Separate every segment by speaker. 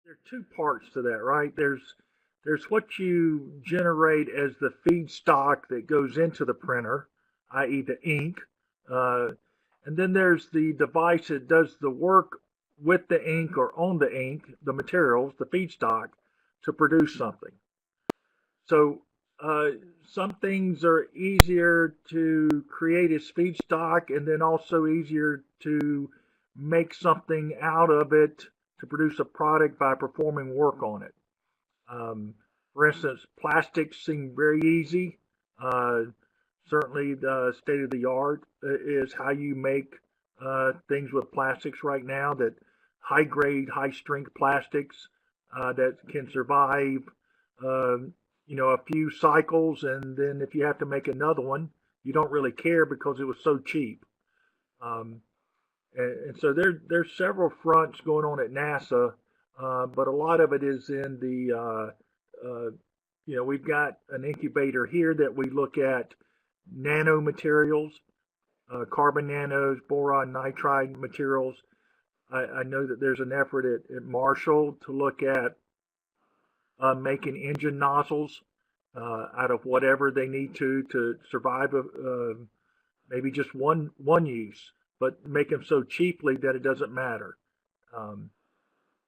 Speaker 1: There are two parts to that, right? There's what you generate as the feedstock that goes into the printer, i.e. the ink, uh, and then there's the device that does the work with the ink or on the ink, the materials, the feedstock, to produce something. So uh, some things are easier to create as feedstock and then also easier to make something out of it to produce a product by performing work on it. Um, for instance, plastics seem very easy. Uh, Certainly, the state of the art is how you make things with plastics right now. That high grade, high strength plastics that can survive, um, a few cycles, and then if you have to make another one, you don't really care because it was so cheap. Um, and so there's several fronts going on at NASA, but a lot of it is in the we've got an incubator here that we look at nanomaterials, carbon nanos, boron nitride materials. I know that there's an effort at Marshall to look at making engine nozzles out of whatever they need to survive maybe just one use, but make them so cheaply that it doesn't matter. Um,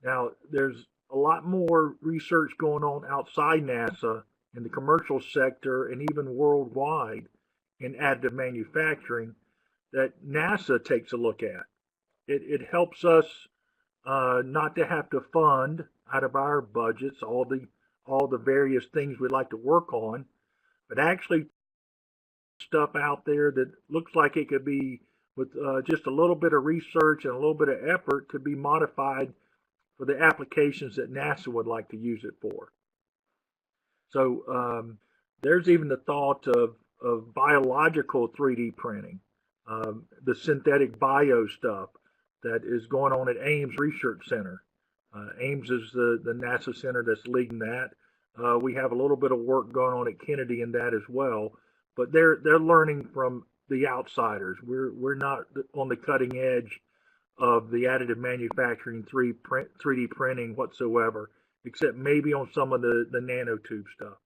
Speaker 1: Now, there's a lot more research going on outside NASA in the commercial sector and even worldwide in additive manufacturing that NASA takes a look at. It helps us not to have to fund out of our budgets all the various things we'd like to work on, but actually stuff out there that looks like it could be with just a little bit of research and a little bit of effort could be modified for the applications that NASA would like to use it for. So there's even the thought of biological 3D printing, the synthetic bio stuff that is going on at Ames Research Center. Ames is the NASA center that's leading that. We have a little bit of work going on at Kennedy in that as well, but they're learning from the outsiders. We're not on the cutting edge of the additive manufacturing 3D printing whatsoever, except maybe on some of the nanotube stuff.